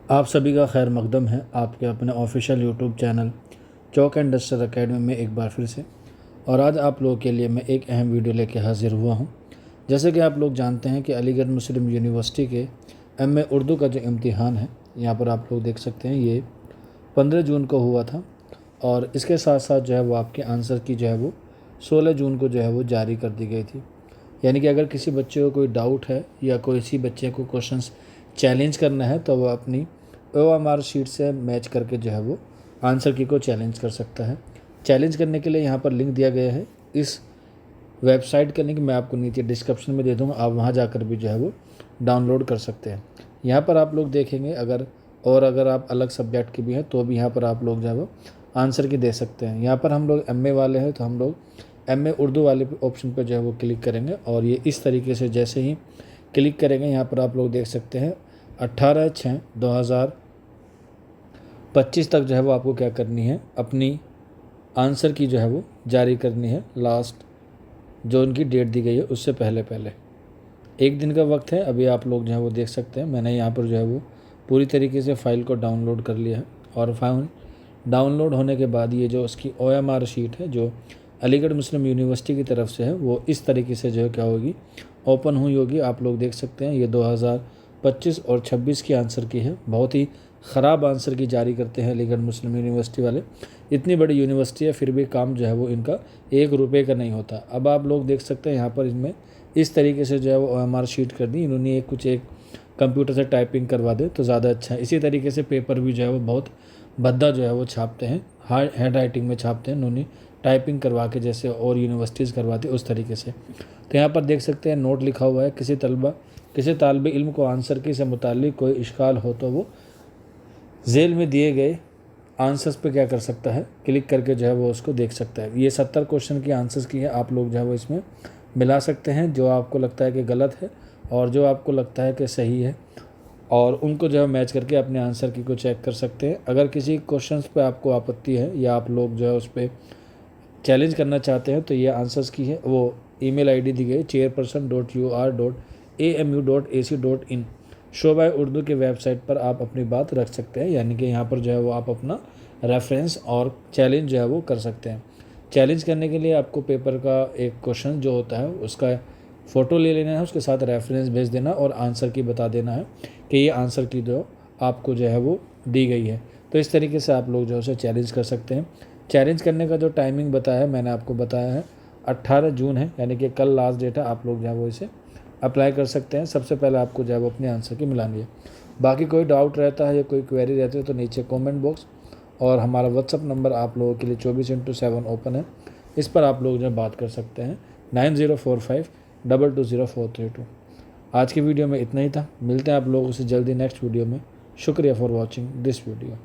आप सभी का खैर मकदम है आपके अपने official YouTube channel chalk and duster academy में एक बार फिर से। और आज आप लोगों के लिए मैं एक अहम वीडियो लेके हाजिर हुआ हूं। जैसे कि आप लोग जानते हैं कि अलीगढ़ मुस्लिम यूनिवर्सिटी के एमए उर्दू का जो इम्तिहान है, यहाँ पर आप लोग देख सकते हैं, ये 15 जून को हुआ था। और इसके साथ साथ जो है वो आपके आंसर की जो है वो 16 जून को जो है वो जारी कर दी गई थी। यानी कि अगर किसी बच्चे को कोई डाउट है या कोई किसी बच्चे को क्वेश्चंस चैलेंज करना है तो वह अपनी OMR शीट से मैच करके जो है वो आंसर की को चैलेंज कर सकता है। चैलेंज करने के लिए यहाँ पर लिंक दिया गया है, इस वेबसाइट का लिंक मैं आपको नीचे डिस्क्रिप्शन में दे दूँगा, आप वहाँ जाकर भी जो है वो डाउनलोड कर सकते हैं। यहाँ पर आप लोग देखेंगे अगर आप अलग सब्जेक्ट के भी हैं तो भी यहाँ पर आप लोग जो है वो आंसर की दे सकते हैं। यहाँ पर हम लोग MA वाले हैं तो हम लोग MA उर्दू वाले ऑप्शन पर जो है वो क्लिक करेंगे और ये इस तरीके से जैसे ही क्लिक करेंगे यहाँ पर आप लोग देख सकते हैं 18/6/2025 तक जो है वो आपको क्या करनी है, अपनी आंसर की जो है वो जारी करनी है। लास्ट जो उनकी डेट दी गई है उससे पहले पहले एक दिन का वक्त है। अभी आप लोग जो है वो देख सकते हैं, मैंने यहाँ पर जो है वो पूरी तरीके से फ़ाइल को डाउनलोड कर लिया है। और फाइल डाउनलोड होने के बाद ये जो उसकी OMR शीट है जो अलीगढ़ मुस्लिम यूनिवर्सिटी की तरफ से है वो इस तरीके से जो है क्या होगी, ओपन हुई होगी। आप लोग देख सकते हैं ये 2025 और 26 की आंसर की है। बहुत ही ख़राब आंसर की जारी करते हैं अलीगढ़ मुस्लिम यूनिवर्सिटी वाले। इतनी बड़ी यूनिवर्सिटी है फिर भी काम जो है वो इनका 1 रुपये का नहीं होता। अब आप लोग देख सकते हैं यहाँ पर इनमें इस तरीके से जो है वो OMR शीट कर दी इन्होंने। एक कंप्यूटर से टाइपिंग करवा दे तो ज़्यादा अच्छा है। इसी तरीके से पेपर भी जो है वो बहुत भद्दा जो है वो छापते हैं, हार्ड हैंड राइटिंग में छापते हैं, इन्होंने टाइपिंग करवा के जैसे और यूनिवर्सिटीज़ करवाती है उस तरीके से। तो यहाँ पर देख सकते हैं नोट लिखा हुआ है, किसी तालिब इल्म को आंसर की से मुताल्लिक कोई इश्काल हो तो वो झेल में दिए गए आंसर्स पे क्या कर सकता है, क्लिक करके जो है वो उसको देख सकता है। ये 70 क्वेश्चन की आंसर्स की है, आप लोग जो है वो इसमें मिला सकते हैं जो आपको लगता है कि गलत है और जो आपको लगता है कि सही है, और उनको जो है मैच करके अपने आंसर की को चेक कर सकते हैं। अगर किसी क्वेश्चन पे आपको आपत्ति है या आप लोग जो है उस पर चैलेंज करना चाहते हैं तो ये आंसर्स की है वो ईमेल आईडी दी गई chairperson.ur.amu.ac.in शोबा उर्दू के वेबसाइट पर आप अपनी बात रख सकते हैं। यानी कि यहाँ पर जो है वो आप अपना रेफरेंस और चैलेंज जो है वो कर सकते हैं। चैलेंज करने के लिए आपको पेपर का एक क्वेश्चन जो होता है उसका फ़ोटो ले लेना है, उसके साथ रेफरेंस भेज देना और आंसर की बता देना है कि ये आंसर की जो आपको जो है वो दी गई है। तो इस तरीके से आप लोग जो है उसे चैलेंज कर सकते हैं। चैलेंज करने का जो टाइमिंग बताया है मैंने आपको बताया है 18 जून है, यानी कि कल लास्ट डेट है। आप लोग जो है वो इसे अप्लाई कर सकते हैं। सबसे पहले आपको जो है वो अपने आंसर की मिलानी है। बाकी कोई डाउट रहता है या कोई क्वेरी रहती है तो नीचे कमेंट बॉक्स और हमारा WhatsApp नंबर आप लोगों के लिए 24/7 ओपन है, इस पर आप लोग जो है बात कर सकते हैं 9045220432। आज की वीडियो में इतना ही था, मिलते हैं आप लोगों से जल्दी नेक्स्ट वीडियो में। शुक्रिया फॉर वॉचिंग दिस वीडियो।